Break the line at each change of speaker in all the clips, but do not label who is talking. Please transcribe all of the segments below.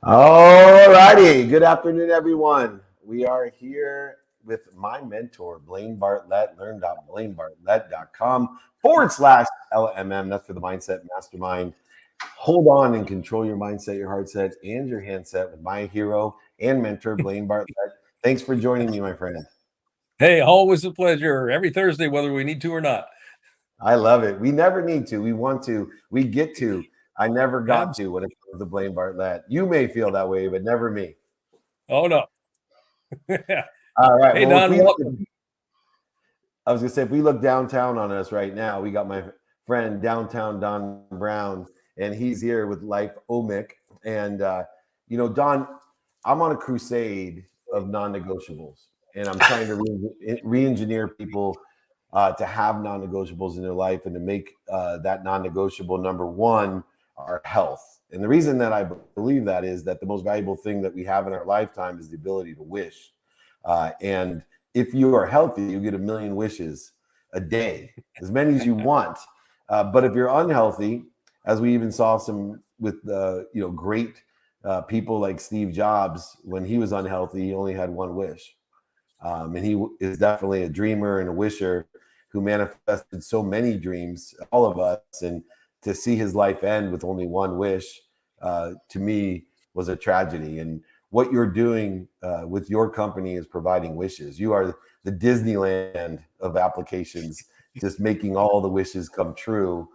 All righty. Good afternoon, everyone. We are here with my mentor, Blaine Bartlett. Learn.blainebartlett.com/LMM. That's for the Mindset Mastermind. Hold on and control your mindset, your heart set, and your handset with my hero and mentor, Blaine Bartlett. Thanks for joining me, my friend.
Hey, always a pleasure. Every Thursday, whether we need to or not.
I love it. We never need to. We want to. We get to. I never got to when it comes to Blaine Bartlett. You may feel that way, but never me.
Oh, no.
All right.
Hey,
Well,
Don, welcome.
I was going to say, if we look downtown on us right now, we got my friend Downtown Don Brown, and he's here with LifeOmic. And, Don, I'm on a crusade of non-negotiables, and I'm trying to re-engineer people to have non-negotiables in their life and to make that non-negotiable number one our health. And the reason that I believe that is that the most valuable thing that we have in our lifetime is the ability to wish. And if you are healthy, you get 1 million wishes a day, as many as you want. But if you're unhealthy, as we even saw some with great people like Steve Jobs, when he was unhealthy, he only had one wish. And he is definitely a dreamer and a wisher who manifested so many dreams, all of us. And to see his life end with only one wish, to me, was a tragedy. And what you're doing with your company is providing wishes. You are the Disneyland of applications, just making all the wishes come true.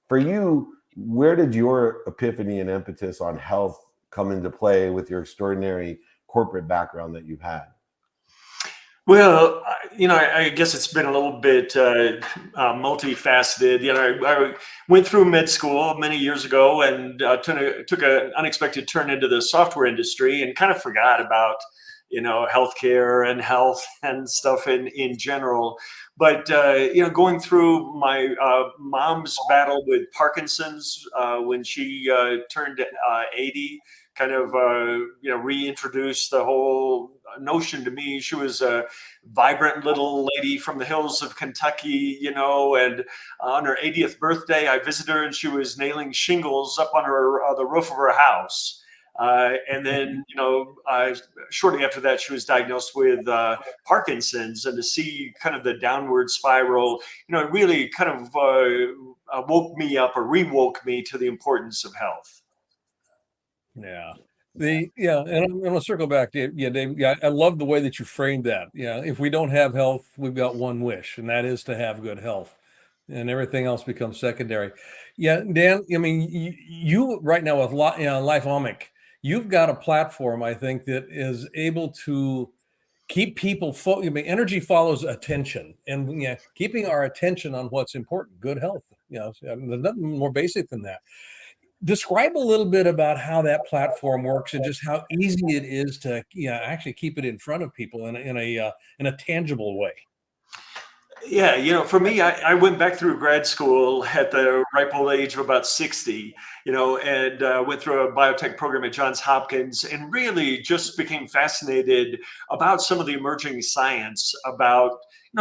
For you, where did your epiphany and impetus on health come into play with your extraordinary corporate background that you've had?
Well, I guess it's been a little bit multifaceted. I went through med school many years ago and took an unexpected turn into the software industry and kind of forgot about, healthcare and health and stuff in general. But, going through my mom's battle with Parkinson's when she turned 80, kind of, reintroduced the whole notion to me. She was a vibrant little lady from the hills of Kentucky, and on her 80th birthday, I visited her and she was nailing shingles up on her the roof of her house. And then, shortly after that, she was diagnosed with Parkinson's, and to see kind of the downward spiral, it really kind of woke me up or rewoke me to the importance of health.
Yeah. And I'm going to circle back to Dave. Yeah, I love the way that you framed that. Yeah, if we don't have health, we've got one wish, and that is to have good health, and everything else becomes secondary. Yeah, Dan. I mean, you right now with LifeOmic, you've got a platform, I think, that is able to keep people. Energy follows attention, and keeping our attention on what's important, good health. There's nothing more basic than that. Describe a little bit about how that platform works and just how easy it is to actually keep it in front of people in a tangible way.
Yeah, for me, I went back through grad school at the ripe old age of about 60, and went through a biotech program at Johns Hopkins and really just became fascinated about some of the emerging science about,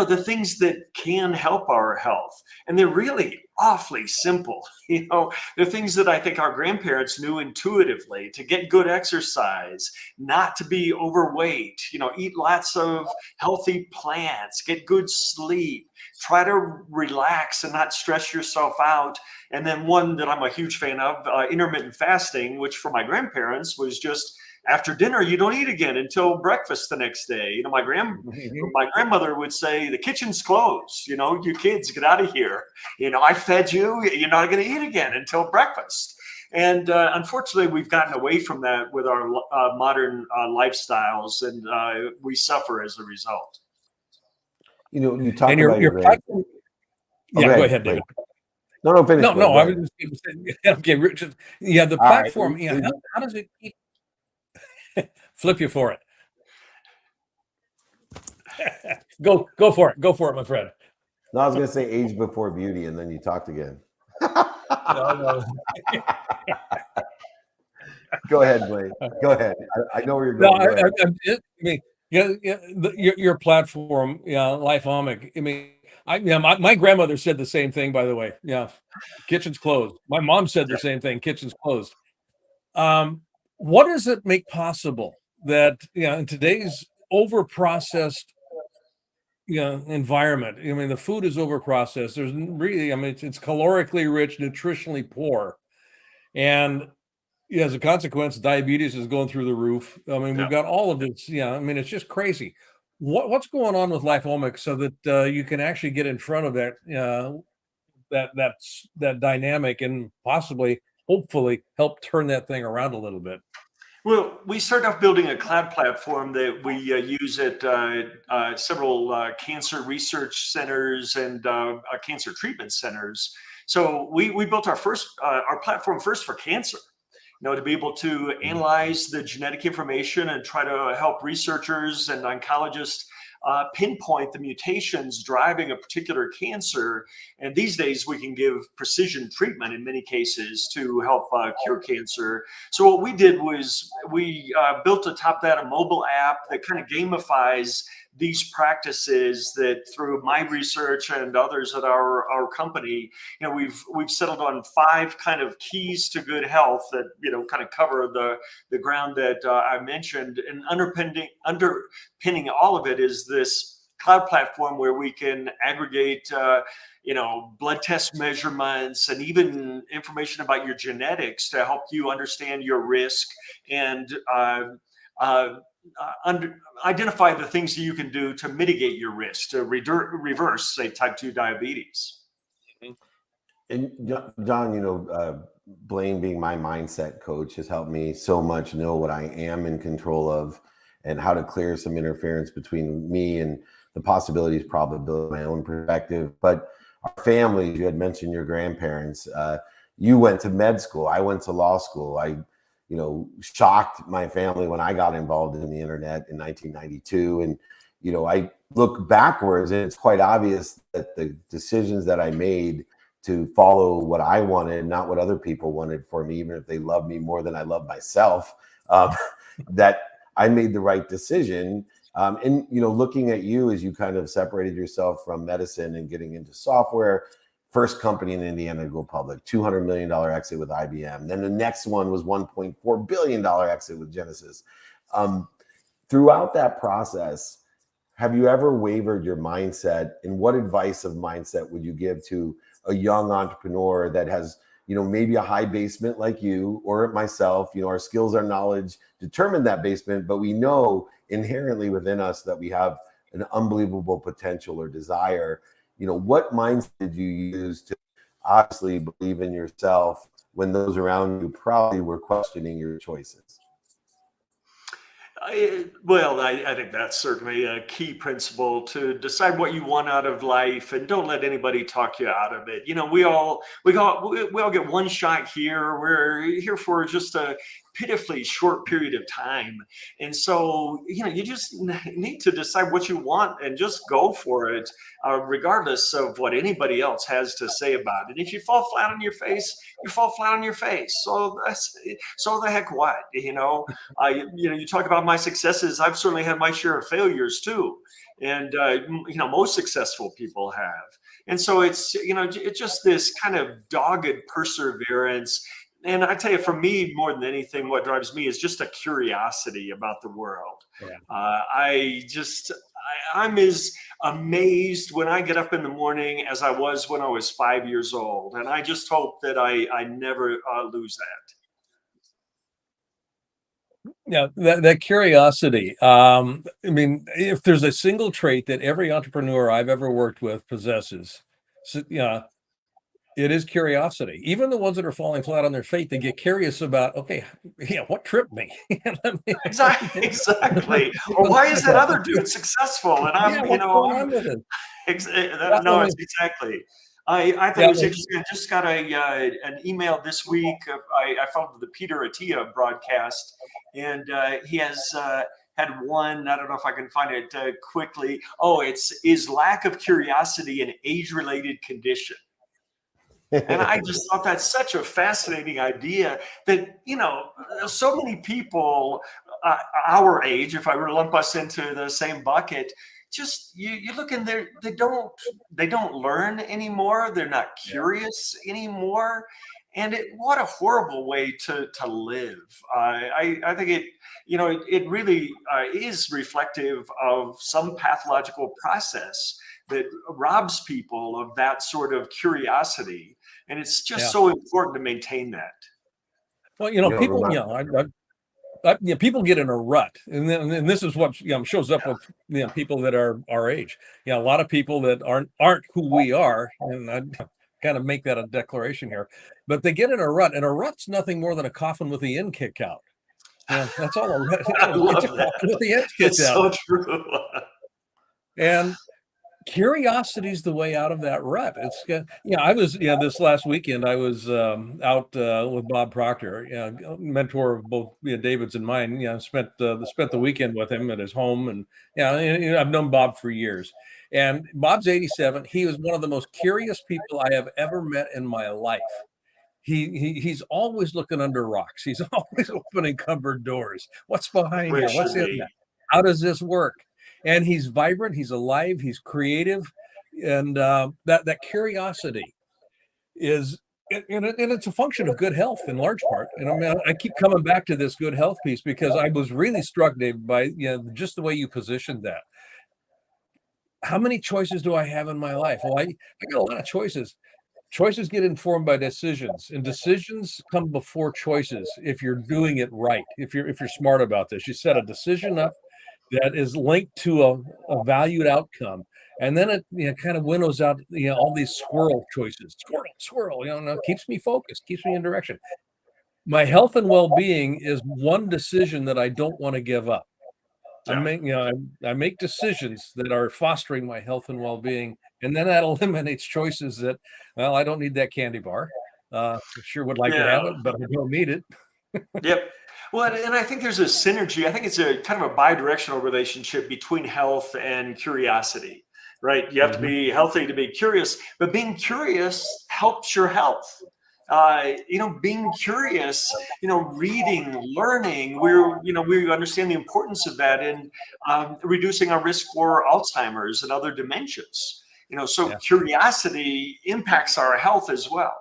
the things that can help our health. And they're really awfully simple. The things that I think our grandparents knew intuitively: to get good exercise, not to be overweight, eat lots of healthy plants, get good sleep, try to relax and not stress yourself out. And then one that I'm a huge fan of, intermittent fasting, which for my grandparents was just after dinner, you don't eat again until breakfast the next day. My grandmother would say, the kitchen's closed, you kids get out of here. I fed you, you're not going to eat again until breakfast. And unfortunately, we've gotten away from that with our modern lifestyles, and we suffer as a result.
You talk
and
about your
platform. Yeah, go ahead, David.
No, finish.
No, I was just saying, okay, Richard. Yeah, the platform. Right. How does it keep? Flip you for it. Go for it. Go for it, my friend.
No, I was going to say age before beauty, and then you talked again.
No.
Go ahead, Blaine. Go ahead. I know where you're going.
Your platform, LifeOmic. My grandmother said the same thing, by the way. Yeah, kitchen's closed. My mom said the same thing. Kitchen's closed. what does it make possible that, in today's over processed environment, I mean, the food is over processed, there's really, I mean, it's calorically rich, nutritionally poor, and as a consequence, diabetes is going through the roof. I mean,
Yeah.
we've got all of this. I mean, it's just crazy. What's going on with LifeOmic so that you can actually get in front of that that dynamic and possibly, hopefully, help turn that thing around a little bit?
Well, we started off building a cloud platform that we use at several cancer research centers and cancer treatment centers. So we built our platform first for cancer, to be able to analyze the genetic information and try to help researchers and oncologists pinpoint the mutations driving a particular cancer. And these days we can give precision treatment in many cases to help cure cancer. So what we did was we built atop that a mobile app that kind of gamifies these practices that through my research and others at our company, we've settled on 5 kind of keys to good health that, kind of cover the ground that I mentioned. And underpinning all of it is this cloud platform where we can aggregate, blood test measurements and even information about your genetics to help you understand your risk and identify the things that you can do to mitigate your risk, to reverse, say, type 2 diabetes.
And John, Blaine being my mindset coach has helped me so much know what I am in control of and how to clear some interference between me and the possibilities, probability, my own perspective. But our families, you had mentioned your grandparents, you went to med school, I went to law school. I shocked my family when I got involved in the internet in 1992. And, I look backwards and it's quite obvious that the decisions that I made to follow what I wanted, not what other people wanted for me, even if they love me more than I love myself, that I made the right decision. And, looking at you as you kind of separated yourself from medicine and getting into software, first company in Indiana to go public, $200 million exit with IBM. Then the next one was $1.4 billion exit with Genesis. Throughout that process, have you ever wavered your mindset? And what advice of mindset would you give to a young entrepreneur that has, maybe a high basement like you or myself? Our skills, our knowledge determine that basement, but we know inherently within us that we have an unbelievable potential or desire. What mindset did you use to obviously believe in yourself when those around you probably were questioning your choices?
I think that's certainly a key principle, to decide what you want out of life and don't let anybody talk you out of it. We all get one shot here. We're here for just a pitifully short period of time. And so, you just need to decide what you want and just go for it, regardless of what anybody else has to say about it. If you fall flat on your face, you fall flat on your face. So the heck what, you talk about my successes. I've certainly had my share of failures too. And, most successful people have. And so it's just this kind of dogged perseverance. And I tell you, for me, more than anything, what drives me is just a curiosity about the world. Yeah. I'm as amazed when I get up in the morning as I was when I was 5 years old. And I just hope that I never lose that.
Yeah, that curiosity. I mean, if there's a single trait that every entrepreneur I've ever worked with possesses, it is curiosity. Even the ones that are falling flat on their feet, they get curious about, okay, what tripped me?
Exactly. Or why is that other dude successfollowed and I'm,
what's going on with it?
No, it's exactly. I thought it was interesting. I just got an email this week. I followed the Peter Attia broadcast, and he has had one. I don't know if I can find it quickly. Oh, is lack of curiosity an age-related condition? And I just thought that's such a fascinating idea that, so many people our age, if I were to lump us into the same bucket, just you look in there, they don't learn anymore. They're not curious anymore. And what a horrible way to live. I think it really is reflective of some pathological process that robs people of that sort of curiosity. And it's just so important to maintain that.
Well,
You know,
people,
remind-
people get in a rut, and this is what shows up with people that are our age. A lot of people that aren't who we are, and I kind of make that a declaration here, but they get in a rut, and a rut's nothing more than a coffin with the end kicked out. That's all.
I love
It's a
that.
coffin with the end kicked
It's
out.
so true.
And curiosity is the way out of that rut. It's I was this last weekend I was out with Bob Proctor, mentor of both David's and mine. Spent the weekend with him at his home, and I've known Bob for years. And Bob's 87. He was one of the most curious people I have ever met in my life. He's always looking under rocks. He's always opening cupboard doors. What's behind
Where
here? What's
should
in
be?
that? How does this work? And he's vibrant, he's alive, he's creative, and that curiosity is, and it's a function of good health in large part. And I mean, I keep coming back to this good health piece because I was really struck, Dave, by just the way you positioned that. How many choices do I have in my life? Well, I got a lot of choices. Choices get informed by decisions, and decisions come before choices if you're doing it right. If you're smart about this, you set a decision up that is linked to a valued outcome, and then it kind of winnows out all these squirrel choices. Squirrel, keeps me focused, keeps me in direction. My health and well-being is one decision that I don't want to give up. I make decisions that are fostering my health and well-being, and then that eliminates choices that, well, I don't need that candy bar. I sure would like to have it, but I don't need it.
Yep. Well, and I think there's a synergy. I think it's a kind of a bi-directional relationship between health and curiosity, right? You have to be healthy to be curious, but being curious helps your health. Being curious, reading, learning, we understand the importance of that in reducing our risk for Alzheimer's and other dementias. So curiosity impacts our health as well.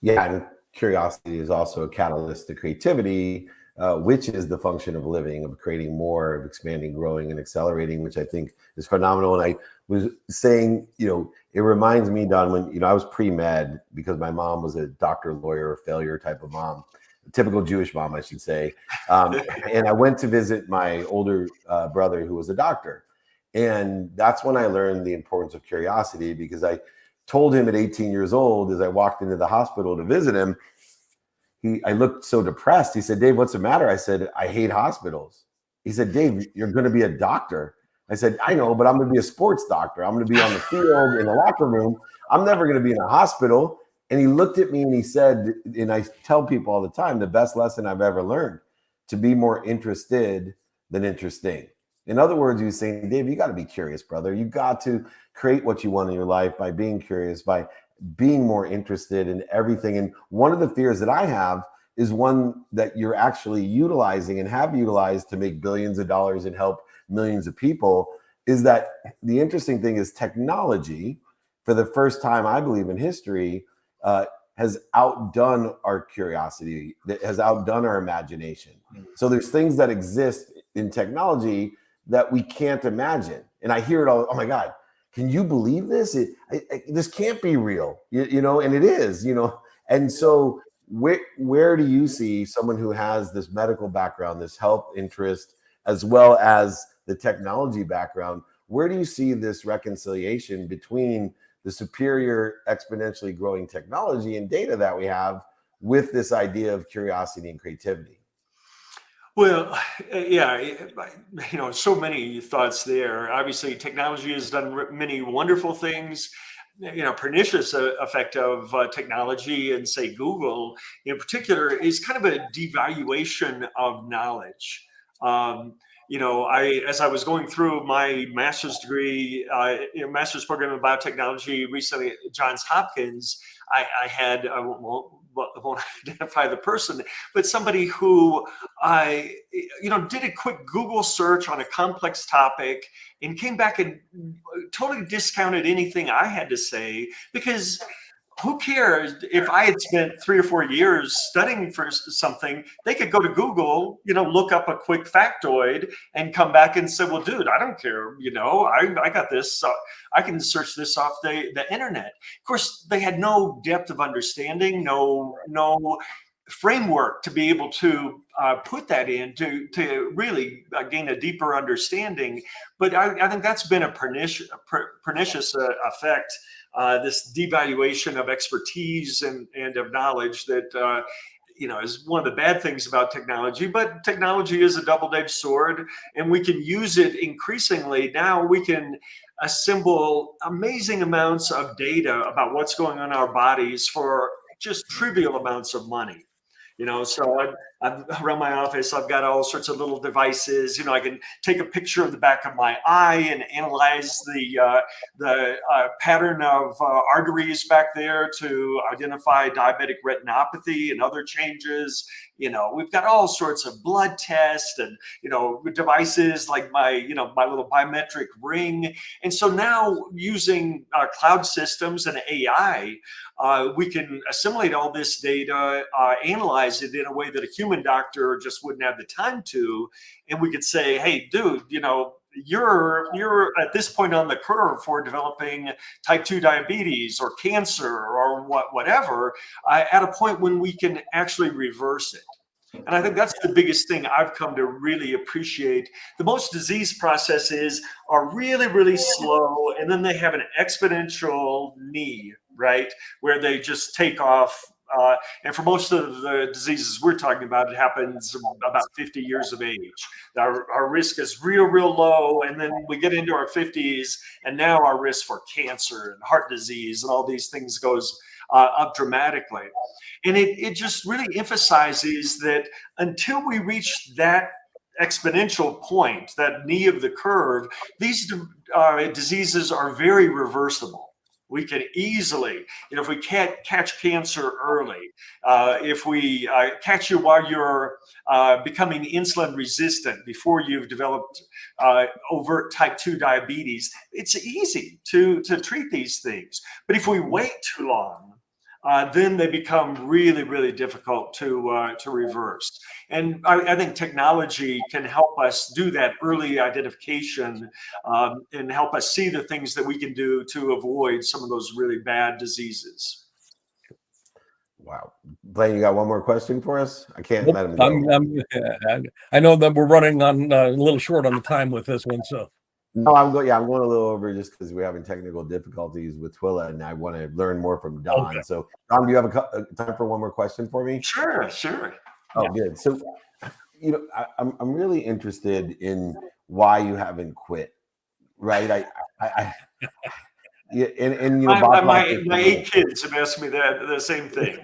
Yeah, and curiosity is also a catalyst to creativity, which is the function of living, of creating more, of expanding, growing, and accelerating, which I think is phenomenal. And I was saying, it reminds me, Don, when, I was pre-med because my mom was a doctor, lawyer, failure type of mom, a typical Jewish mom, I should say. And I went to visit my older brother who was a doctor. And that's when I learned the importance of curiosity, because I told him at 18 years old, as I walked into the hospital to visit him, I looked so depressed. He said, "Dave, what's the matter?" I said, "I hate hospitals." He said, "Dave, you're going to be a doctor." I said, "I know, but I'm going to be a sports doctor. I'm going to be on the field, in the locker room. I'm never going to be in a hospital." And he looked at me and he said, and I tell people all the time, the best lesson I've ever learned, to be more interested than interesting. In other words, he was saying, "Dave, you got to be curious, brother. You got to create what you want in your life by being curious, by being more interested in everything." And one of the fears that I have is one that you're actually utilizing and have utilized to make billions of dollars and help millions of people, is that the interesting thing is technology, for the first time, I believe, in history, has outdone our curiosity, that has outdone our imagination. So there's things that exist in technology that we can't imagine. And I hear it all, "Oh my God, can you believe this? This can't be real," and it is, And so where do you see someone who has this medical background, this health interest, as well as the technology background, where do you see this reconciliation between the superior exponentially growing technology and data that we have with this idea of curiosity and creativity?
Well, so many thoughts there. Obviously, technology has done many wonderful things. Pernicious effect of technology, and say Google in particular, is kind of a devaluation of knowledge. As I was going through my master's degree, master's program in biotechnology recently at Johns Hopkins, I had, I won't identify the person, but somebody who did a quick Google search on a complex topic and came back and totally discounted anything I had to say, because who cares if I had spent 3 or 4 years studying for something? They could go to Google, look up a quick factoid and come back and say, well, dude, I don't care. I got this. I can search this off the internet. Of course, they had no depth of understanding, no framework to be able to put that in to really gain a deeper understanding. But I think that's been a pernicious effect, this devaluation of expertise and of knowledge that is one of the bad things about technology. But technology is a double-edged sword, and we can use it increasingly. Now we can assemble amazing amounts of data about what's going on in our bodies for just trivial amounts of money. So I'm around my office, I've got all sorts of little devices. I can take a picture of the back of my eye and analyze the pattern of arteries back there to identify diabetic retinopathy and other changes. We've got all sorts of blood tests and, devices like my little biometric ring. And so now using cloud systems and AI, we can assimilate all this data, analyze it in a way that a human doctor just wouldn't have the time to. And we could say, hey, dude, you're at this point on the curve for developing type 2 diabetes or cancer or whatever, at a point when we can actually reverse it. And I think that's the biggest thing I've come to really appreciate. The most disease processes are really, really slow, and then they have an exponential knee, right, where they just take off. And for most of the diseases we're talking about, it happens about 50 years of age. Our risk is real low, and then we get into our 50s, and now our risk for cancer and heart disease and all these things goes up dramatically. And it just really emphasizes that until we reach that exponential point, that knee of the curve, these diseases are very reversible. We can easily, if we can't catch cancer early, if we catch you while you're becoming insulin resistant before you've developed overt type 2 diabetes, it's easy to treat these things. But if we wait too long, then they become really, really difficult to reverse. And I think technology can help us do that early identification and help us see the things that we can do to avoid some of those really bad diseases.
Wow. Blaine, you got one more question for us? I can't let him go.
I know that we're running on a little short on the time with this one, so.
No, I'm going a little over just because we're having technical difficulties with Twila, and I want to learn more from Don. Okay. So, Don, do you have time for one more question for me?
Sure.
Oh, yeah. Good. So, I'm really interested in why you haven't quit, right?
My 8 kids have asked me the same thing.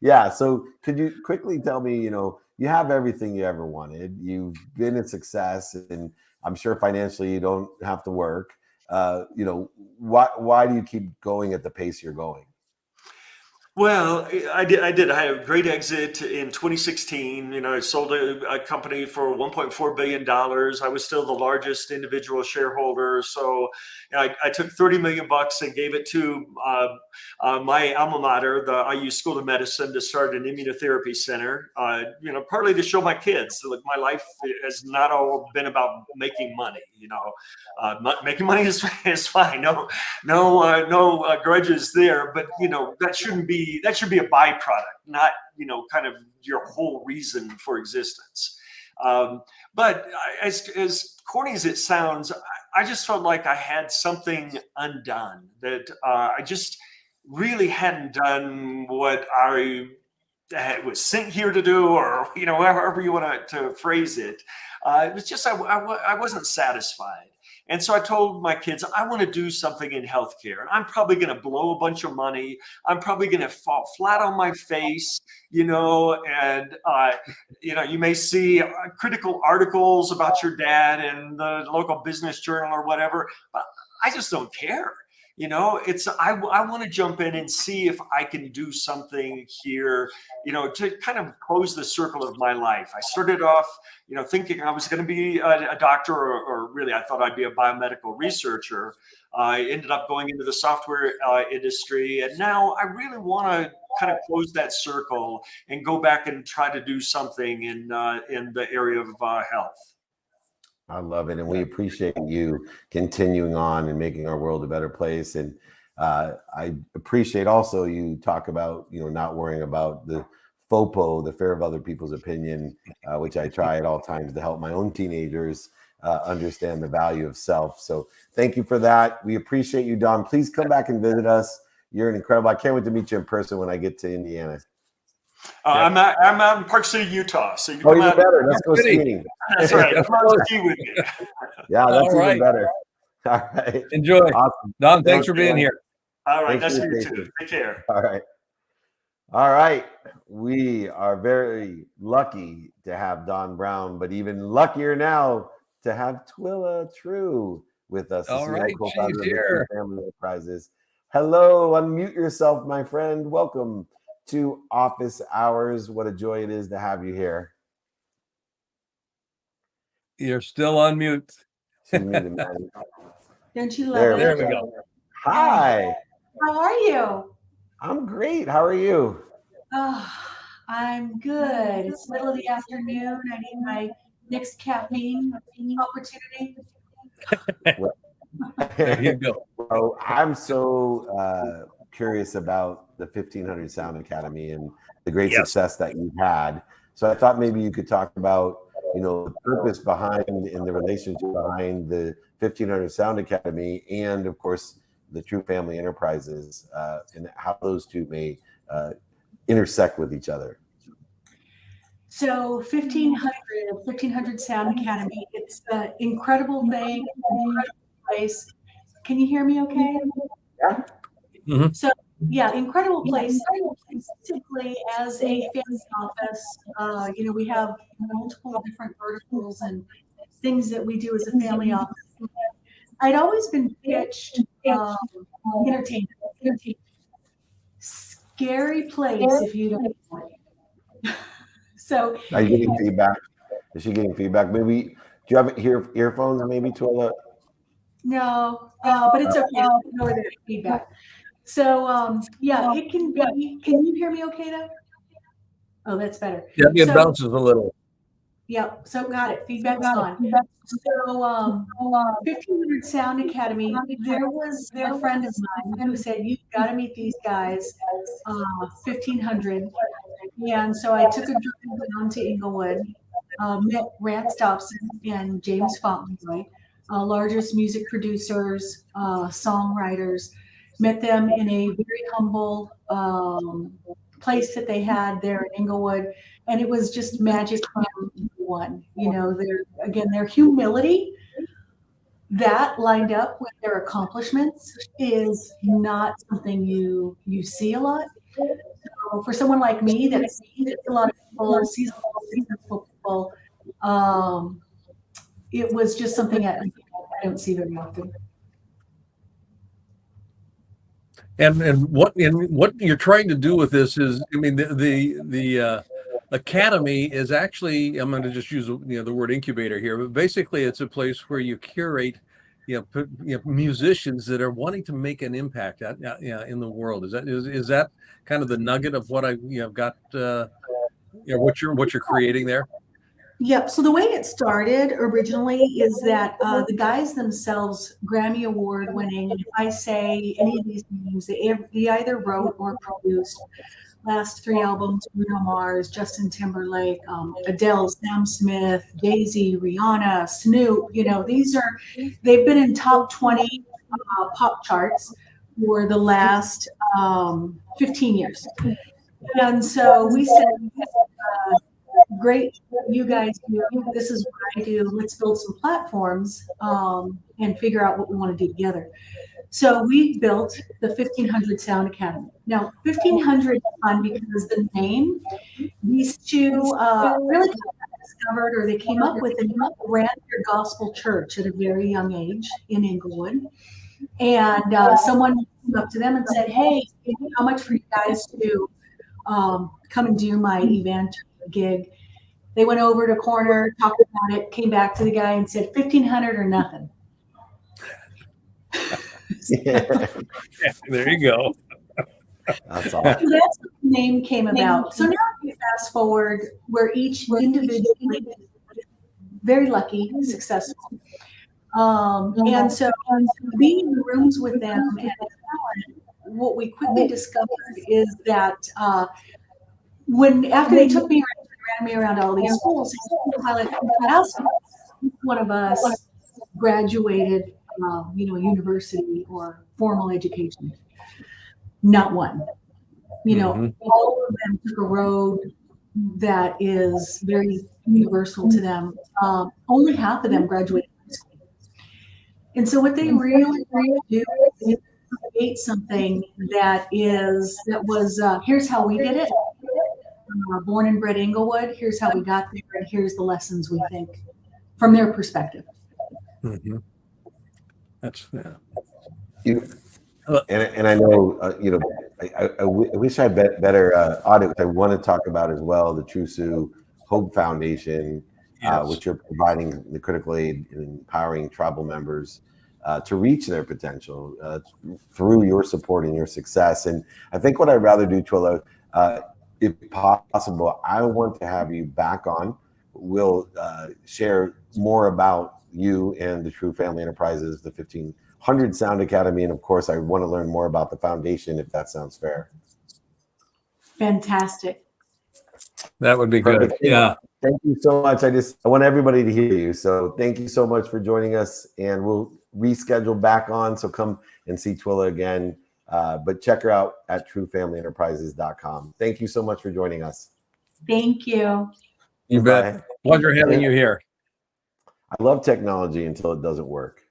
Yeah. So, could you quickly tell me, you have everything you ever wanted. You've been a success, and I'm sure financially you don't have to work. Why do you keep going at the pace you're going?
Well, I did. I had a great exit in 2016. I sold a company for $1.4 billion. I was still the largest individual shareholder. So I took $30 million and gave it to my alma mater, the IU School of Medicine, to start an immunotherapy center, partly to show my kids that my life has not all been about making money. Making money is fine. No grudges there, but that should be a byproduct, not kind of your whole reason for existence. But as corny as it sounds, I just felt like I had something undone, that I just really hadn't done what I was sent here to do, or however you want to phrase it. It was just I wasn't satisfied. And so I told my kids, I want to do something in healthcare. I'm probably going to blow a bunch of money. I'm probably going to fall flat on my face, and you may see critical articles about your dad in the local business journal or whatever, but I just don't care. I want to jump in and see if I can do something here, to kind of close the circle of my life. I started off, thinking I was going to be a doctor, or really I thought I'd be a biomedical researcher. I ended up going into the software industry, and now I really want to kind of close that circle and go back and try to do something in the area of health.
I love it. And we appreciate you continuing on and making our world a better place. And I appreciate also you talk about, not worrying about the FOPO, the fear of other people's opinion, which I try at all times to help my own teenagers understand the value of self. So thank you for that. We appreciate you, Don. Please come back and visit us. You're an incredible. I can't wait to meet you in person when I get to Indiana.
I'm out in Park City, Utah. So you
come even better. Let's go skiing.
That's right. Come out ski with me.
Yeah, that's even better. All right.
Enjoy.
Awesome.
Don, thanks for being here.
All right. That's you too. Take care.
All right. All right. We are very lucky to have Don Brown, but even luckier now to have Twila True with us.
All right. She's here.
Family Enterprises. Hello. Unmute yourself, my friend. Welcome to Office Hours. What a joy it is to have you here.
You're still on mute.
Don't you love it?
There we go.
Hi.
How are you?
I'm great. How are you?
Oh, I'm good. It's middle of the afternoon. I need my next caffeine opportunity.
There you go.
Well, I'm so curious about the 1500 Sound Academy and the great success that you've had. So I thought maybe you could talk about, the purpose behind and the relationship behind the 1500 Sound Academy, and of course the True Family Enterprises, and how those two may intersect with each other.
So 1500 Sound Academy, it's an incredible thing, incredible place. Can you hear me okay?
Yeah.
Mm-hmm.
So yeah, incredible place. Specifically as a family office, we have multiple different verticals and things that we do as a family office. I'd always been pitched entertainment. Scary place if you don't know it. So
Are you getting feedback? Is she getting feedback? Maybe do you have earphones? Maybe, Twila?
No, but it's okay. I'll ignore the feedback. So it can be. Can you hear me okay though? Oh, that's better.
Yeah, it bounces a little.
Yeah, so got it. Feedback's on. So 1500 Sound Academy, there was a friend of mine who said, you've got to meet these guys, 1500. And so I took a trip down to Inglewood, met Rance Dobson and James Fauntleroy, largest music producers, songwriters, met them in a very humble place that they had there in Inglewood. And it was just magic from one. Their humility that lined up with their accomplishments is not something you see a lot. So for someone like me that sees a lot of people, sees a lot of successful people, it was just something I don't see very often.
And what you're trying to do with this is, the academy is actually, I'm going to just use the word incubator here, but basically it's a place where you curate musicians that are wanting to make an impact in the world. Is that kind of the nugget of what I've got what you're creating there?
Yep. So the way it started originally is that the guys themselves, Grammy Award winning, and if I say any of these names, they either wrote or produced last 3 albums: Bruno Mars, Justin Timberlake, Adele, Sam Smith, Jay-Z, Rihanna, Snoop. They've been in top 20 pop charts for the last 15 years. And so we said, great, you guys do. This is what I do. Let's build some platforms and figure out what we want to do together. So we built the 1500 Sound Academy. Now, 1500 is fun because the name, these two really discovered, or they came up with, and ran their gospel church at a very young age in Inglewood. And someone came up to them and said, "Hey, how much for you guys to come and do my event gig?" They went over to corner, talked about it, came back to the guy and said, $1,500 or nothing.
Yeah.
There you go.
That's
So
awesome.
that's how the name came about. So now we fast forward where each individual is very lucky, successful. And so being in the rooms with them, and what we quickly discovered is that after they took me around, ran me around all these schools, one of us graduated, university or formal education. Not one. All of them took a road that is very universal to them. Only half of them graduated high school. And so what they really want to do is create something that was here's how we did it. Born and bred Inglewood, here's how we got there, and here's the lessons we think from their perspective.
Mm-hmm. That's
And I know, I wish I had better audit. I want to talk about as well the True Sue Hope Foundation, which you're providing the critical aid and empowering tribal members to reach their potential through your support and your success. And I think what I'd rather do, Twila, if possible, I want to have you back on. We'll share more about you and the True Family Enterprises, the 1500 Sound Academy, and of course, I want to learn more about the foundation, if that sounds fair.
Fantastic.
That would be
Perfect.
good. Yeah.
Thank you so much. I want everybody to hear you. So thank you so much for joining us, and we'll reschedule back on. So come and see Twila again. But check her out at truefamilyenterprises.com. Thank you so much for joining us.
Thank you.
You bet. Pleasure having you here.
I love technology until it doesn't work.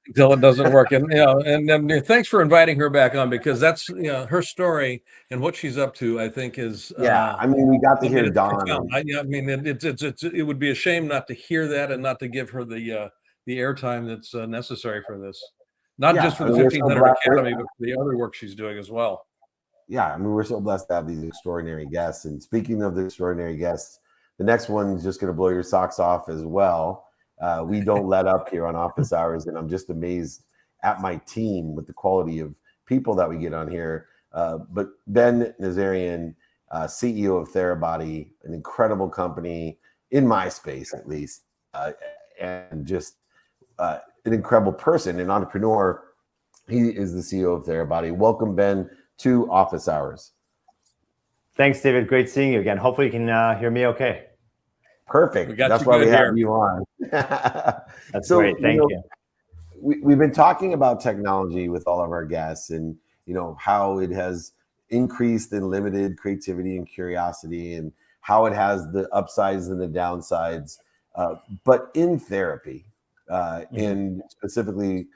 Until it doesn't work. And and thanks for inviting her back on, because that's her story and what she's up to, I think is
I mean, we got to hear Dawn.
It would be a shame not to hear that and not to give her the airtime that's necessary for this. Not just for the 1500 Academy, but for the other work she's doing as well.
Yeah, I mean, we're so blessed to have these extraordinary guests. And speaking of the extraordinary guests, the next one's just going to blow your socks off as well. We don't let up here on Office Hours, and I'm just amazed at my team with the quality of people that we get on here. But Ben Nazarian, CEO of Therabody, an incredible company in my space, at least, and just an incredible person, an entrepreneur. He is the CEO of Therabody. Welcome, Ben, to Office Hours.
Thanks, David. Great seeing you again. Hopefully you can hear me okay.
Perfect. That's why we have you on.
That's great. Thank you.
We've been talking about technology with all of our guests, and how it has increased and limited creativity and curiosity, and how it has the upsides and the downsides. But in therapy, and specifically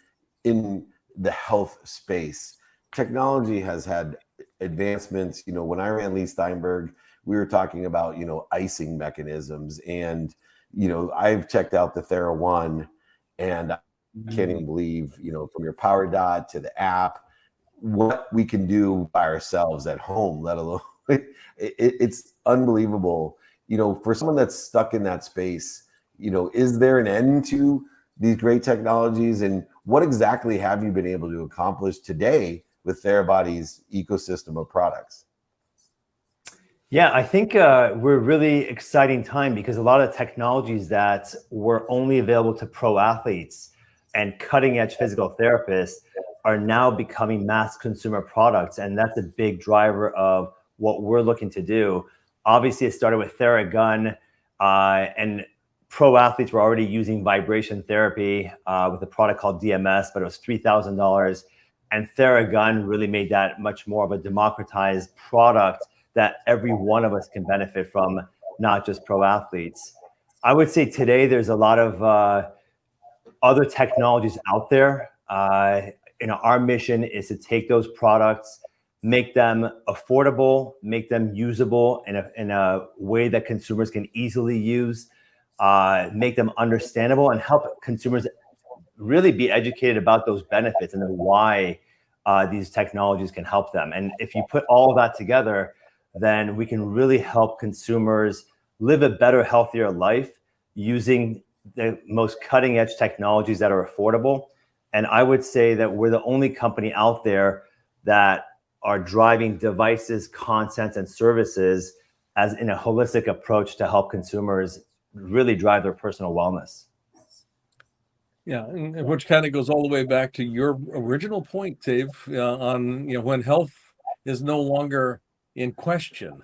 in the health space, technology has had advancements. When I ran Lee Steinberg, we were talking about, icing mechanisms, and, I've checked out the Thera One, and I can't even believe, from your Power Dot to the app, what we can do by ourselves at home, let alone it's unbelievable. For someone that's stuck in that space, is there an end to these great technologies, and what exactly have you been able to accomplish today with Therabody's ecosystem of products?
Yeah, I think we're a really exciting time, because a lot of technologies that were only available to pro athletes and cutting edge physical therapists are now becoming mass consumer products. And that's a big driver of what we're looking to do. Obviously, it started with Theragun, and pro athletes were already using vibration therapy with a product called DMS, but it was $3,000. And Theragun really made that much more of a democratized product that every one of us can benefit from, not just pro athletes. I would say today there's a lot of other technologies out there. Our mission is to take those products, make them affordable, make them usable in a way that consumers can easily use, make them understandable, and help consumers really be educated about those benefits and then why these technologies can help them. And if you put all of that together, then we can really help consumers live a better, healthier life using the most cutting edge technologies that are affordable. And I would say that we're the only company out there that are driving devices, content, and services as in a holistic approach to help consumers really drive their personal wellness.
Yeah, and which kind of goes all the way back to your original point, Dave, on when health is no longer in question.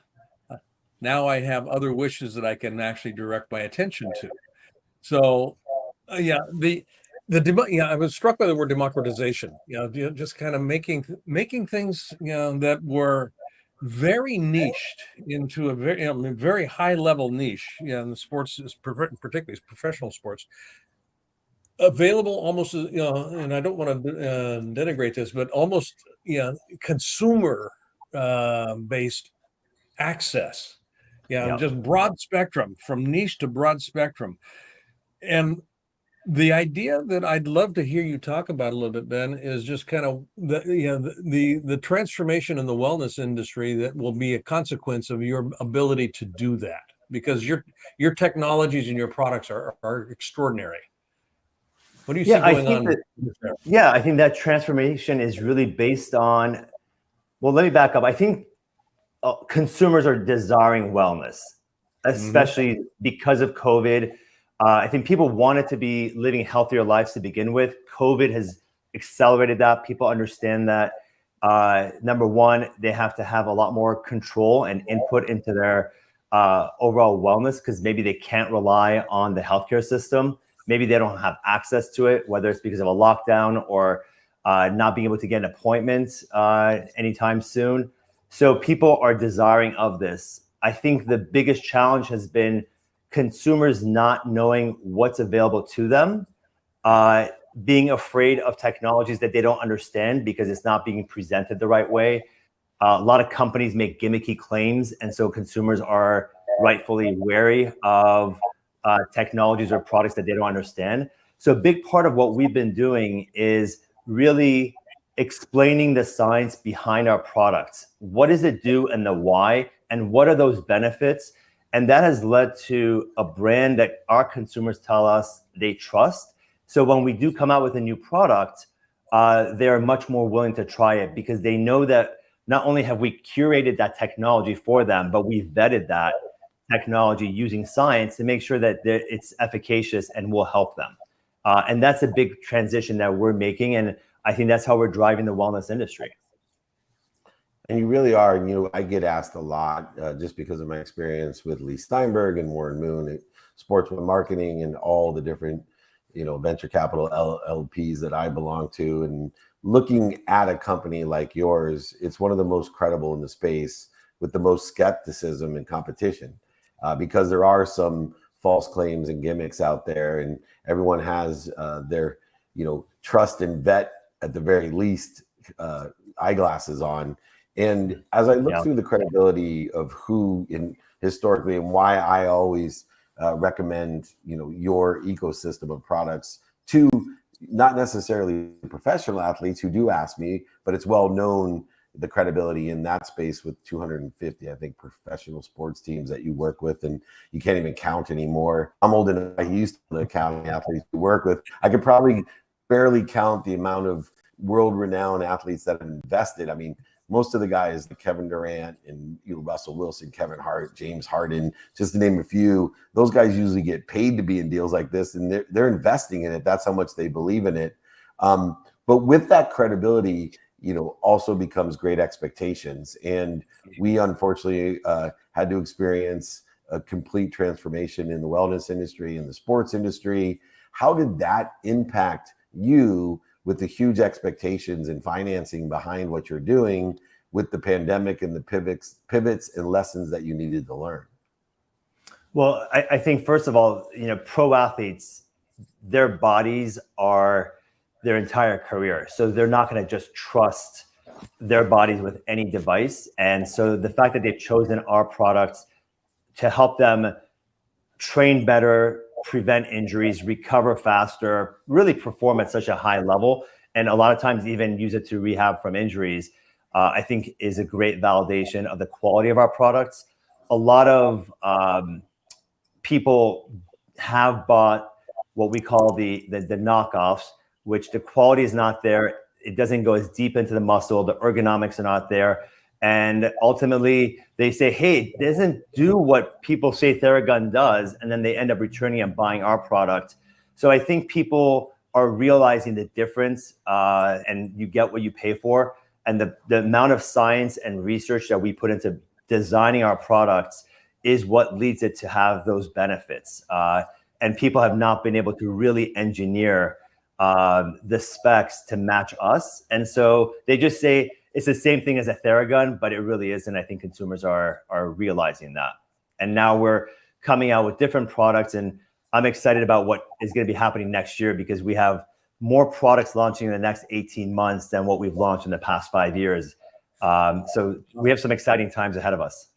Now I have other wishes that I can actually direct my attention to. So, I was struck by the word democratization. Just kind of making things that were very niched into a very high level niche. In the sports, particularly professional sports, available almost and I don't want to denigrate this, but almost consumer based access. Just broad spectrum, from niche to broad spectrum. And the idea that I'd love to hear you talk about a little bit, Ben, is just kind of the transformation in the wellness industry that will be a consequence of your ability to do that, because your technologies and your products are extraordinary. What do you see going on?
I think that transformation is really based on, well, let me back up. I think consumers are desiring wellness, especially because of COVID. I think people wanted to be living healthier lives to begin with. COVID has accelerated that. People understand that, number one, they have to have a lot more control and input into their overall wellness, because maybe they can't rely on the healthcare system. Maybe they don't have access to it, whether it's because of a lockdown or not being able to get an appointment anytime soon. So people are desiring of this. I think the biggest challenge has been consumers not knowing what's available to them, being afraid of technologies that they don't understand because it's not being presented the right way. A lot of companies make gimmicky claims, and so consumers are rightfully wary of technologies or products that they don't understand. So a big part of what we've been doing is really explaining the science behind our products. What does it do and the why, and what are those benefits? And that has led to a brand that our consumers tell us they trust. So when we do come out with a new product, they're much more willing to try it, because they know that not only have we curated that technology for them, but we've vetted that technology using science to make sure that it's efficacious and will help them. And that's a big transition that we're making. And I think that's how we're driving the wellness industry.
And you really are. And, I get asked a lot just because of my experience with Lee Steinberg and Warren Moon at Sportsman Marketing and all the different, venture capital LPs that I belong to. And looking at a company like yours, it's one of the most credible in the space with the most skepticism and competition. Because there are some false claims and gimmicks out there, and everyone has their, trust and vet at the very least eyeglasses on. And as I look through the credibility of who historically, and why I always recommend, your ecosystem of products to not necessarily professional athletes who do ask me, but it's well known the credibility in that space with 250, I think, professional sports teams that you work with, and you can't even count anymore. I'm old enough, I used to count athletes you work with. I could probably barely count the amount of world-renowned athletes that have invested. I mean, most of the guys, like Kevin Durant and Russell Wilson, Kevin Hart, James Harden, just to name a few, those guys usually get paid to be in deals like this, and they're investing in it. That's how much they believe in it. But with that credibility, also becomes great expectations. And we unfortunately had to experience a complete transformation in the wellness industry, in the sports industry. How did that impact you with the huge expectations and financing behind what you're doing with the pandemic and the pivots and lessons that you needed to learn?
Well, I think first of all, pro athletes, their bodies are their entire career. So they're not going to just trust their bodies with any device. And so the fact that they've chosen our products to help them train better, prevent injuries, recover faster, really perform at such a high level, and a lot of times even use it to rehab from injuries, I think is a great validation of the quality of our products. A lot of people have bought what we call the knockoffs, which the quality is not there. It doesn't go as deep into the muscle. The ergonomics are not there. And ultimately, they say, hey, it doesn't do what people say Theragun does. And then they end up returning and buying our product. So I think people are realizing the difference, and you get what you pay for. And the amount of science and research that we put into designing our products is what leads it to have those benefits. And people have not been able to really engineer the specs to match us. And so they just say it's the same thing as a Theragun, but it really isn't. I think consumers are realizing that. And now we're coming out with different products, and I'm excited about what is going to be happening next year because we have more products launching in the next 18 months than what we've launched in the past 5 years. So we have some exciting times ahead of us.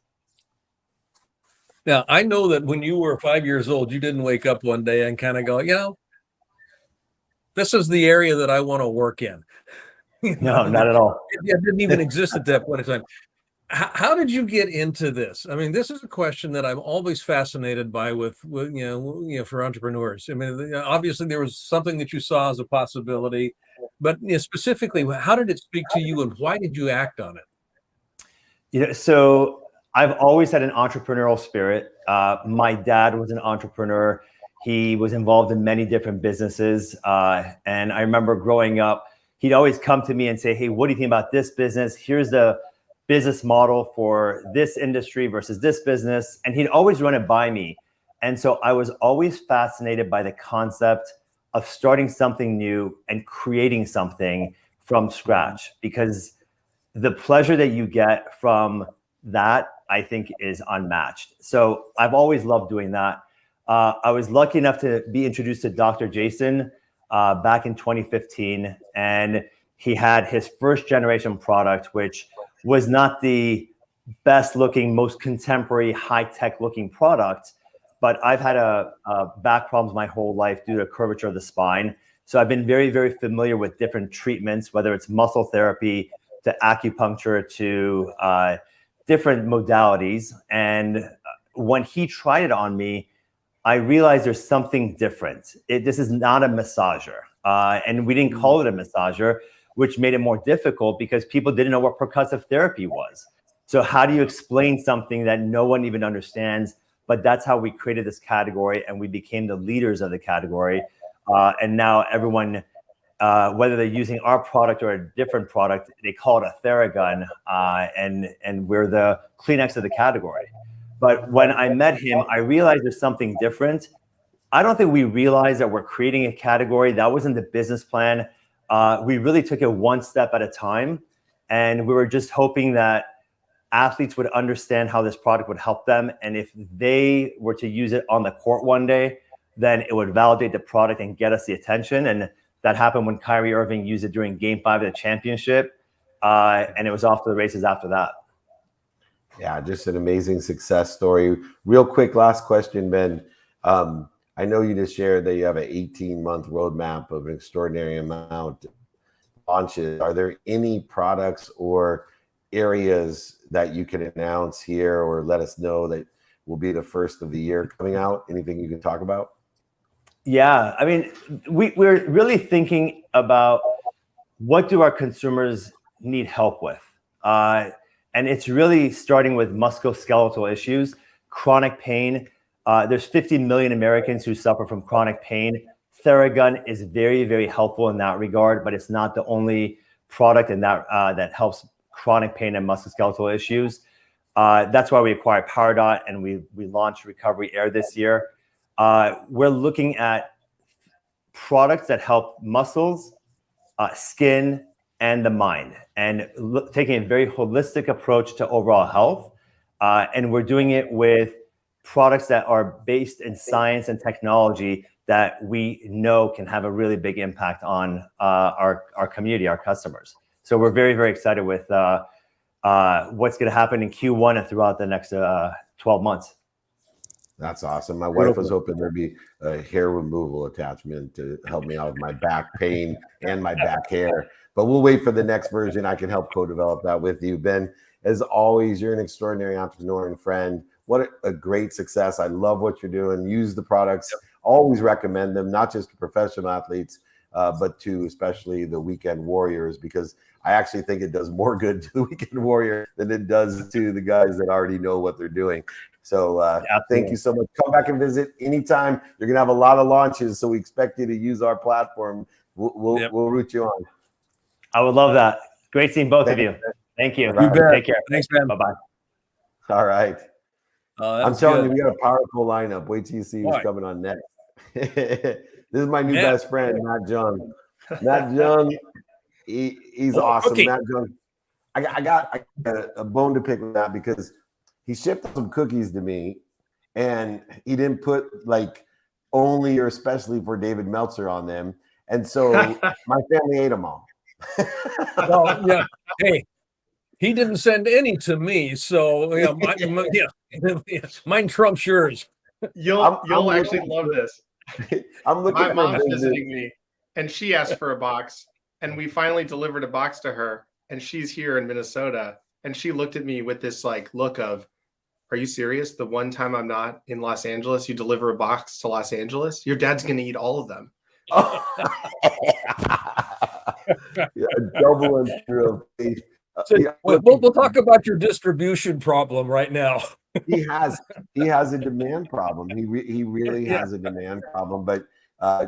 Now, I know that when you were 5 years old, you didn't wake up one day and kind of go, this is the area that I want to work in.
No, not at all.
It didn't even exist at that point in time. How did you get into this? I mean, this is a question that I'm always fascinated by with for entrepreneurs. I mean, obviously there was something that you saw as a possibility, but specifically, how did it speak to you and why did you act on it?
So I've always had an entrepreneurial spirit. My dad was an entrepreneur. He was involved in many different businesses. And I remember growing up, he'd always come to me and say, hey, what do you think about this business? Here's the business model for this industry versus this business. And he'd always run it by me. And so I was always fascinated by the concept of starting something new and creating something from scratch, because the pleasure that you get from that, I think, is unmatched. So I've always loved doing that. I was lucky enough to be introduced to Dr. Jason back in 2015, and he had his first generation product, which was not the best looking, most contemporary, high tech looking product, but I've had back problems my whole life due to curvature of the spine. So I've been very, very familiar with different treatments, whether it's muscle therapy to acupuncture to different modalities. And when he tried it on me, I realized there's something different. This is not a massager. And we didn't call it a massager, which made it more difficult because people didn't know what percussive therapy was. So how do you explain something that no one even understands? But that's how we created this category, and we became the leaders of the category. And now everyone, whether they're using our product or a different product, they call it a Theragun, and we're the Kleenex of the category. But when I met him, I realized there's something different. I don't think we realized that we're creating a category. That wasn't the business plan. We really took it one step at a time. And we were just hoping that athletes would understand how this product would help them. And if they were to use it on the court one day, then it would validate the product and get us the attention. And that happened when Kyrie Irving used it during Game 5 of the championship. And it was off to the races after that.
Yeah, just an amazing success story. Real quick, last question, Ben. I know you just shared that you have an 18-month roadmap of an extraordinary amount of launches. Are there any products or areas that you can announce here or let us know that will be the first of the year coming out? Anything you can talk about?
Yeah, I mean, we're really thinking about what do our consumers need help with? And it's really starting with musculoskeletal issues, chronic pain. There's 50 million Americans who suffer from chronic pain. Theragun is very, very helpful in that regard, but it's not the only product in that helps chronic pain and musculoskeletal issues. That's why we acquired PowerDot, and we launched Recovery Air this year. We're looking at products that help muscles, skin, and the mind, and taking a very holistic approach to overall health. And we're doing it with products that are based in science and technology that we know can have a really big impact on our community, our customers. So we're very, very excited with what's going to happen in Q1 and throughout the next 12 months.
That's awesome. My wife was hoping there'd be a hair removal attachment to help me out with my back pain and my back hair. But we'll wait for the next version. I can help co-develop that with you. Ben, as always, you're an extraordinary entrepreneur and friend. What a great success. I love what you're doing. Use the products. Always recommend them, not just to professional athletes, but to especially the weekend warriors, because I actually think it does more good to the weekend warrior than it does to the guys that already know what they're doing. So thank you so much. Come back and visit anytime. You're going to have a lot of launches, so we expect you to use our platform. We'll root you on.
I would love that. Great seeing both of you. Thank you.
You bet.
Take care.
Thanks, man.
Bye-bye.
All right. I'm telling you, we got a powerful lineup. Wait till you see who's coming on next. This is my new best friend, Matt Jung. Matt Jung, he's awesome.
Cookie.
Matt Jung. I got a bone to pick with that because he shipped some cookies to me, and he didn't put like only or especially for David Meltzer on them, and so my family ate them all.
Well, yeah. Hey, he didn't send any to me, so mine trumps yours.
You'll actually love this.
I'm looking.
My mom's visiting me, and she asked for a box, and we finally delivered a box to her, and she's here in Minnesota, and she looked at me with this like look of, "Are you serious? The one time I'm not in Los Angeles, you deliver a box to Los Angeles? Your dad's gonna eat all of them."
Yeah, double and faith.
So, we'll talk about your distribution problem right now.
he has a demand problem. He really has a demand problem, but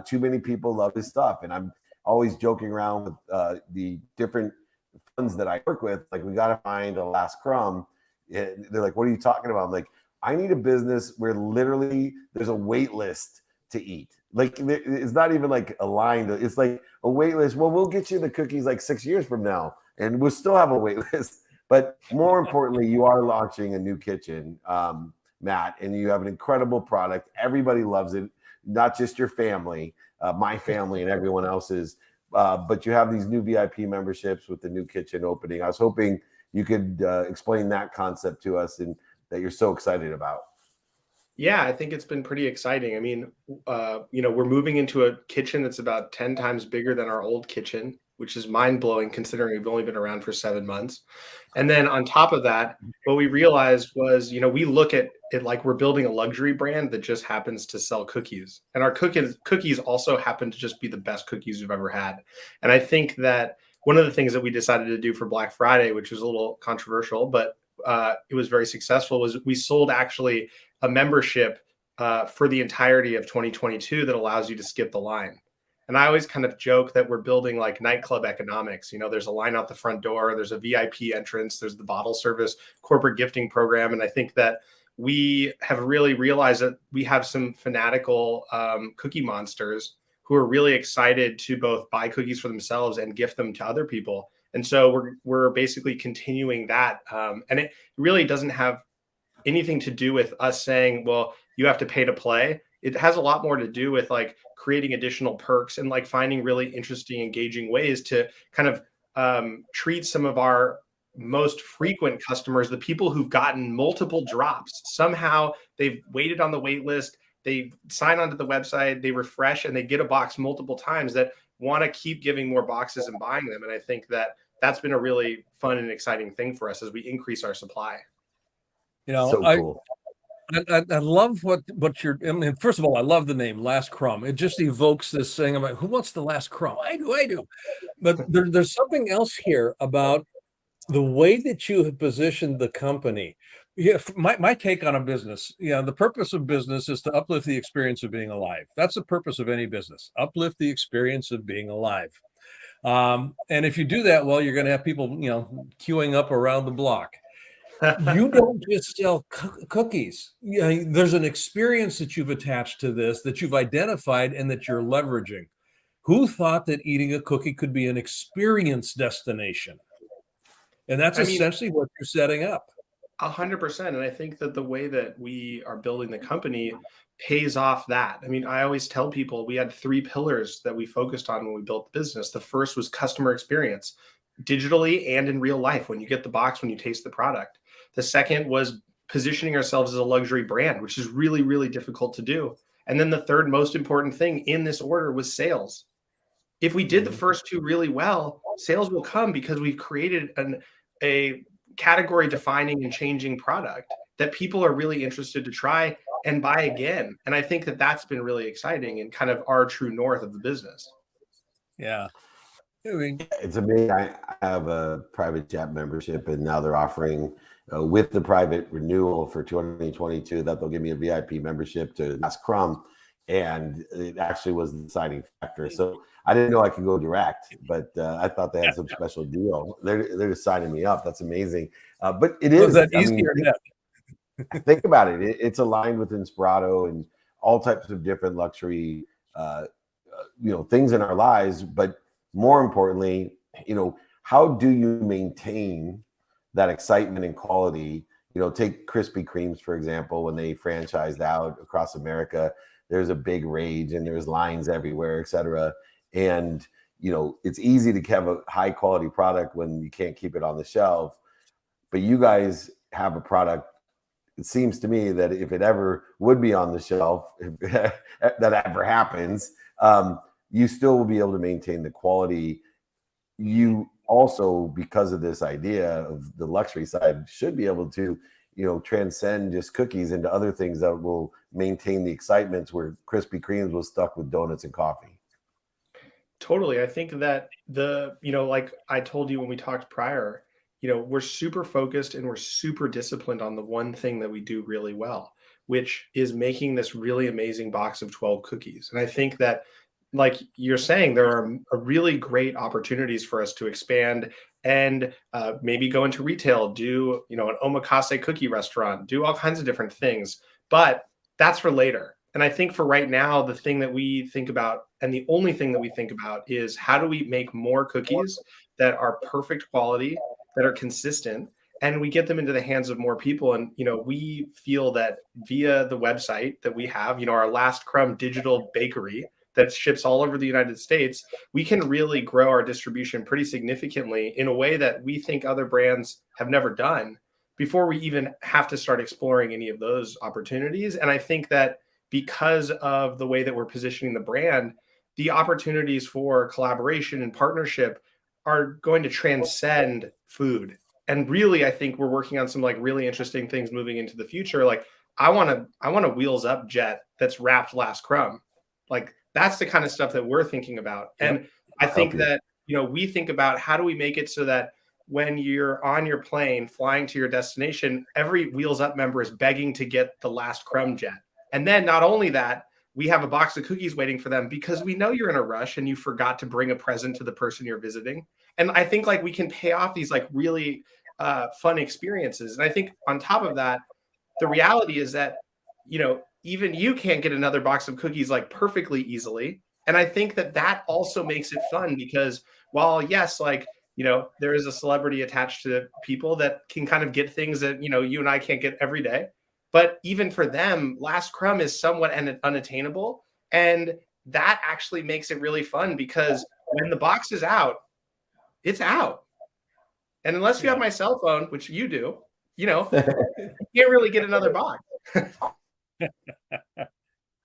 too many people love his stuff. And I'm always joking around with the different funds that I work with. Like, we got to find a last crumb. They're like, what are you talking about? I'm like, I need a business where literally there's a wait list to eat. Like, it's not even like a line. It's like a wait list. Well, we'll get you the cookies like 6 years from now, and we'll still have a wait list. But more importantly, you are launching a new kitchen, Matt, and you have an incredible product. Everybody loves it, not just your family, my family and everyone else's, but you have these new VIP memberships with the new kitchen opening. I was hoping you could explain that concept to us and that you're so excited about.
Yeah, I think it's been pretty exciting. I mean, we're moving into a kitchen that's about 10 times bigger than our old kitchen, which is mind-blowing considering we've only been around for 7 months. And then on top of that, what we realized was, we look at it like we're building a luxury brand that just happens to sell cookies. And our cookies also happen to just be the best cookies we've ever had. And I think that one of the things that we decided to do for Black Friday, which was a little controversial, but it was very successful, was we sold actually a membership for the entirety of 2022 that allows you to skip the line. And I always kind of joke that we're building like nightclub economics. There's a line out the front door, there's a VIP entrance, there's the bottle service, corporate gifting program. And I think that we have really realized that we have some fanatical cookie monsters who are really excited to both buy cookies for themselves and gift them to other people. And so we're basically continuing that. And it really doesn't have anything to do with us saying, well, you have to pay to play. It has a lot more to do with like creating additional perks and like finding really interesting, engaging ways to kind of treat some of our most frequent customers, the people who've gotten multiple drops. Somehow they've waited on the wait list, they sign onto the website, they refresh, and they get a box multiple times that want to keep giving more boxes and buying them. And I think that that's been a really fun and exciting thing for us as we increase our supply.
So cool. I love what you're. I mean, first of all, I love the name Last Crumb. It just evokes this thing about who wants the last crumb. I do. But there's something else here about the way that you have positioned the company. Yeah, my take on a business. The purpose of business is to uplift the experience of being alive. That's the purpose of any business. Uplift the experience of being alive. And if you do that well, you're going to have people, queuing up around the block. You don't just sell cookies. There's an experience that you've attached to this, that you've identified and that you're leveraging. Who thought that eating a cookie could be an experience destination? And that's essentially what you're setting up.
100%. And I think that the way that we are building the company pays off that. I mean, I always tell people we had 3 pillars that we focused on when we built the business. The first was customer experience, digitally and in real life, when you get the box, when you taste the product. The second was positioning ourselves as a luxury brand, which is really, really difficult to do. And then the third most important thing in this order was sales. If we did the first two really well, sales will come because we've created a category defining and changing product that people are really interested to try and buy again. And I think that that's been really exciting and kind of our true north of the business.
Yeah. I mean,
it's amazing. I have a private jet membership, and now they're offering with the private renewal for 2022 that they'll give me a VIP membership to Crumb, and it actually was the deciding factor. So I didn't know I could go direct, but I thought they had some special deal. They're just signing me up. That's amazing. But it is.
Was that easy or not?
Think about it. It's aligned with Inspirato and all types of different luxury, things in our lives. But more importantly, how do you maintain that excitement and quality? Take Krispy Kremes, for example, when they franchised out across America, there's a big rage and there's lines everywhere, et cetera. And, it's easy to have a high quality product when you can't keep it on the shelf. But you guys have a product. It seems to me that if it ever would be on the shelf, if that ever happens, you still will be able to maintain the quality. You also, because of this idea of the luxury side, should be able to, transcend just cookies into other things that will maintain the excitements where Krispy Kremes was stuck with donuts and coffee.
Totally. I think that like I told you when we talked prior, we're super focused and we're super disciplined on the one thing that we do really well, which is making this really amazing box of 12 cookies. And I think that, like you're saying, there are really great opportunities for us to expand and maybe go into retail, do, an omakase cookie restaurant, do all kinds of different things. But that's for later. And I think for right now, the thing that we think about, and the only thing that we think about, is how do we make more cookies that are perfect quality, that are consistent, and we get them into the hands of more people. And, we feel that via the website that we have, our last Crumb digital bakery that ships all over the United States, we can really grow our distribution pretty significantly in a way that we think other brands have never done before we even have to start exploring any of those opportunities. And I think that because of the way that we're positioning the brand, the opportunities for collaboration and partnership are going to transcend food. And really, I think we're working on some really interesting things moving into the future. Like I want a wheels up jet that's wrapped last Crumb. Like that's the kind of stuff that we're thinking about. And I think that, we think about how do we make it so that when you're on your plane flying to your destination, every wheels up member is begging to get the last Crumb jet. And then not only that, we have a box of cookies waiting for them because we know you're in a rush and you forgot to bring a present to the person you're visiting. And I think we can pay off these really fun experiences. And I think on top of that, the reality is that, even you can't get another box of cookies perfectly easily. And I think that also makes it fun because while yes, there is a celebrity attached to people that can kind of get things that, you and I can't get every day. But even for them, last Crumb is somewhat unattainable. And that actually makes it really fun because when the box is out, it's out. And unless you have my cell phone, which you do, you can't really get another box.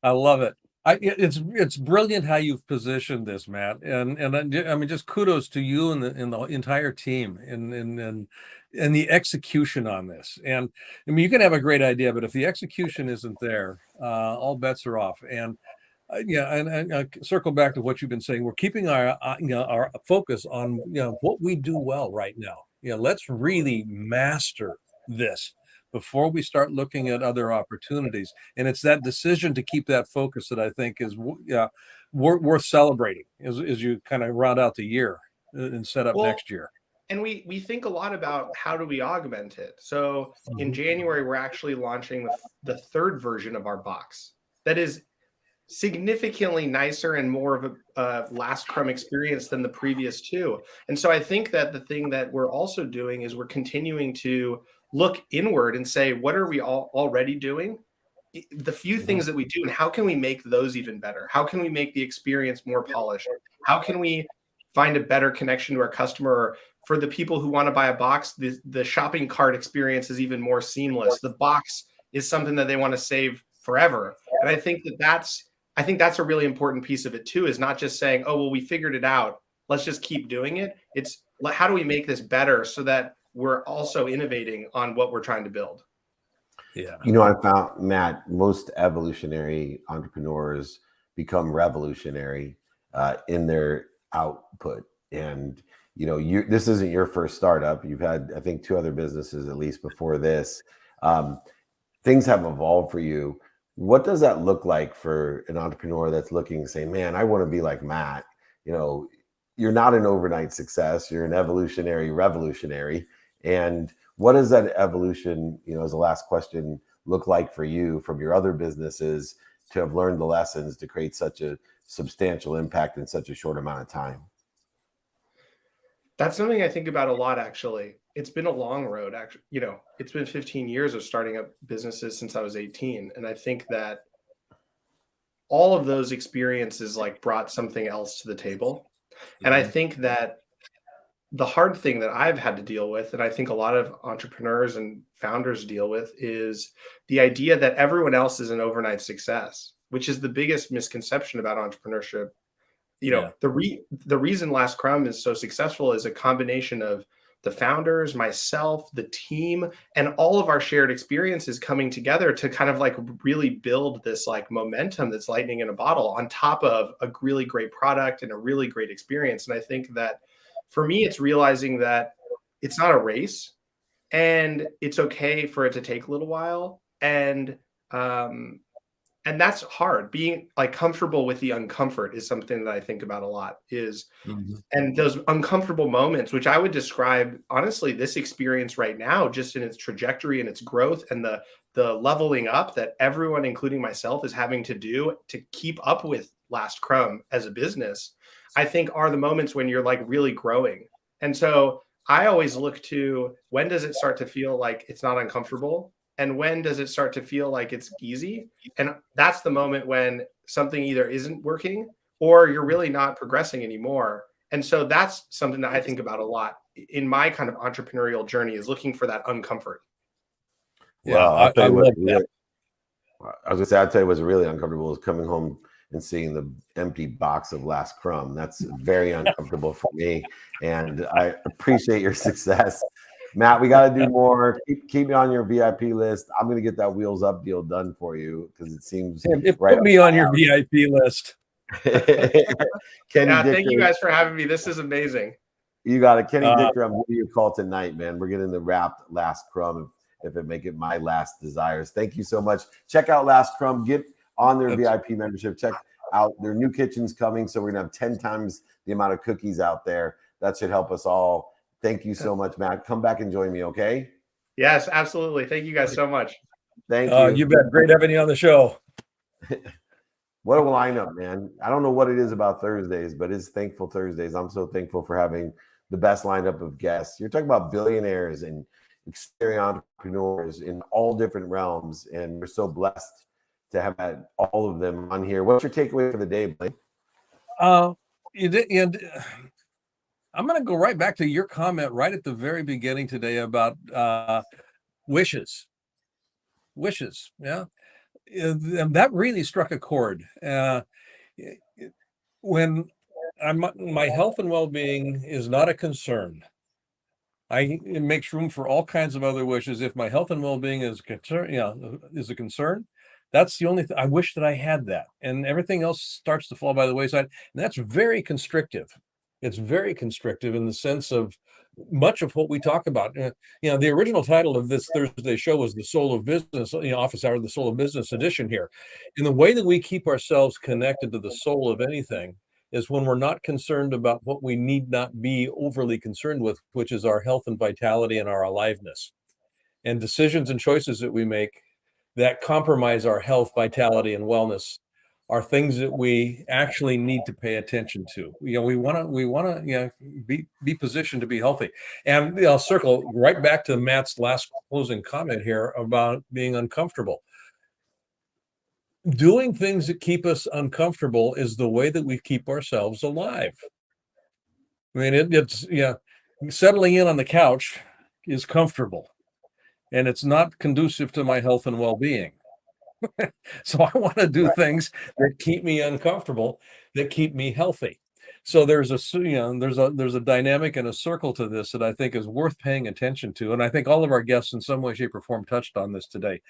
I love it. It's brilliant how you've positioned this, Matt, and I mean, just kudos to you and the entire team and the execution on this. And I mean, you can have a great idea, but if the execution isn't there, all bets are off. And and I circle back to what you've been saying. We're keeping our focus on what we do well right now. Let's really master this before we start looking at other opportunities. And it's that decision to keep that focus that I think is worth celebrating as you kind of round out the year and set up next year.
And we think a lot about how do we augment it. So in January, we're actually launching the third version of our box that is significantly nicer and more of a last Crumb experience than the previous two. And so I think that the thing that we're also doing is we're continuing to look inward and say, what are we already doing? The few things that we do, and how can we make those even better? How can we make the experience more polished? How can we find a better connection to our customer, or for the people who want to buy a box, the shopping cart experience is even more seamless. The box is something that they want to save forever. And I think that's a really important piece of it too, is not just saying, oh, well, we figured it out, let's just keep doing it. It's how do we make this better so that we're also innovating on what we're trying to build.
Yeah.
You know, I found, Matt, most evolutionary entrepreneurs become revolutionary in their output. And, you know, this isn't your first startup. You've had, I think, 2 other businesses at least before this. Things have evolved for you. What does that look like for an entrepreneur that's looking and saying, man, I want to be like Matt? You know, you're not an overnight success. You're an evolutionary revolutionary. And what does that evolution, you know, as a last question, look like for you from your other businesses to have learned the lessons to create such a substantial impact in such a short amount of time?
That's something I think about a lot, actually. It's been a long road, actually. You know, it's been 15 years of starting up businesses since I was 18. And I think that all of those experiences like brought something else to the table. And I think that the hard thing that I've had to deal with, and I think a lot of entrepreneurs and founders deal with, is the idea that everyone else is an overnight success, which is the biggest misconception about entrepreneurship. You know, the reason Last Crumb is so successful is a combination of the founders, myself, the team, and all of our shared experiences coming together to kind of like really build this like momentum that's lightning in a bottle on top of a really great product and a really great experience. And I think that for me, it's realizing that it's not a race and it's okay for it to take a little while. And that's hard. Being like comfortable with the uncomfort is something that I think about a lot, and those uncomfortable moments, which I would describe, honestly, this experience right now, just in its trajectory and its growth and the leveling up that everyone, including myself, is having to do to keep up with Last Crumb as a business, I think are the moments when you're like really growing. And so I always look to, when does it start to feel like it's not uncomfortable? And when does it start to feel like it's easy? And that's the moment when something either isn't working or you're really not progressing anymore. And so that's something that I think about a lot in my kind of entrepreneurial journey, is looking for that uncomfort.
Well,
Yeah, I love that.
I was gonna say, I'll tell you what's really uncomfortable is coming home and seeing the empty box of Last Crumb. That's very uncomfortable for me. And I appreciate your success. Matt, we got to do more. Keep me on your VIP list. I'm going to get that Wheels Up deal done for you because it seems
Put me on your VIP list.
Thank you guys for having me. This is amazing.
You got it. Kenny Dicker, I'm giving you a call tonight, man. We're getting the wrapped Last Crumb if it make it my last desires. Thank you so much. Check out Last Crumb. Get on their VIP membership. Check out their new kitchens coming. So we're going to have 10 times the amount of cookies out there. That should help us all. Thank you so much, Matt. Come back and join me, okay?
Yes, absolutely. Thank you guys so much.
Thank you.
You bet. Great having you on the show.
What a lineup, man. I don't know what it is about Thursdays, but it's Thankful Thursdays. I'm so thankful for having the best lineup of guests. You're talking about billionaires and experienced entrepreneurs in all different realms, and we're so blessed to have had all of them on here. What's your takeaway for the day, Blaine?
I'm going to go right back to your comment right at the very beginning today about wishes. Yeah. That really struck a chord. When my health and well-being is not a concern, it makes room for all kinds of other wishes. If my health and well-being is a concern, that's the only thing. I wish that I had that, and everything else starts to fall by the wayside. And that's very constrictive. It's very constrictive in the sense of much of what we talk about. The original title of this Thursday show was The Soul of Business, Office Hour, the Soul of Business edition here. And the way that we keep ourselves connected to the soul of anything is when we're not concerned about what we need not be overly concerned with, which is our health and vitality and our aliveness. And decisions and choices that we make that compromise our health, vitality, and wellness are things that we actually need to pay attention to. We want to be positioned to be healthy. And I'll circle right back to Matt's last closing comment here about being uncomfortable. Doing things that keep us uncomfortable is the way that we keep ourselves alive. I mean, settling in on the couch is comfortable, and it's not conducive to my health and well-being. So I want to do things that keep me uncomfortable, that keep me healthy. So there's a dynamic and a circle to this that I think is worth paying attention to, and I think all of our guests in some way, shape, or form touched on this today.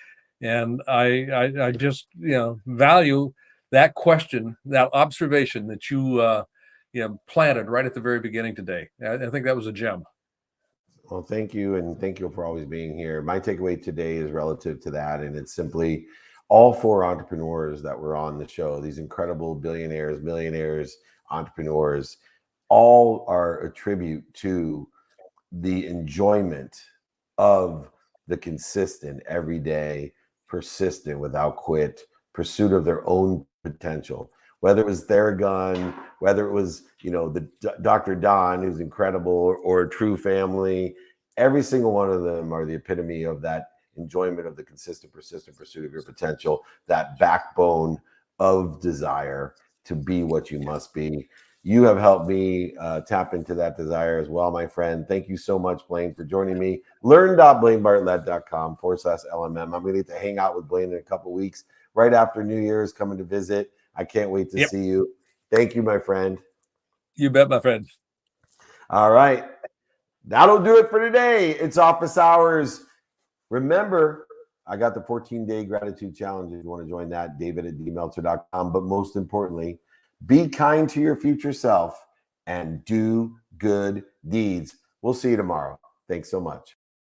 And I just value that question, that observation that you planted right at the very beginning today. I think that was a gem.
Well, thank you, and thank you for always being here. My takeaway today is relative to that, and it's simply all four entrepreneurs that were on the show, these incredible billionaires, millionaires, entrepreneurs, all are a tribute to the enjoyment of the consistent, everyday, persistent, without quit pursuit of their own potential. Whether it was Theragun, whether it was, the Dr. Don, who's incredible, or a True Family, every single one of them are the epitome of that enjoyment of the consistent, persistent pursuit of your potential, that backbone of desire to be what you must be. You have helped me tap into that desire as well, my friend. Thank you so much, Blaine, for joining me. learn.blainebartlett.com/LMM. I'm going to get to hang out with Blaine in a couple of weeks, right after New Year's, coming to visit. I can't wait to see you. Thank you, my friend.
You bet, my friend.
All right. That'll do it for today. It's office hours. Remember, I got the 14-day gratitude challenge. If you want to join that, david@dmeltzer.com. But most importantly, be kind to your future self and do good deeds. We'll see you tomorrow. Thanks so much.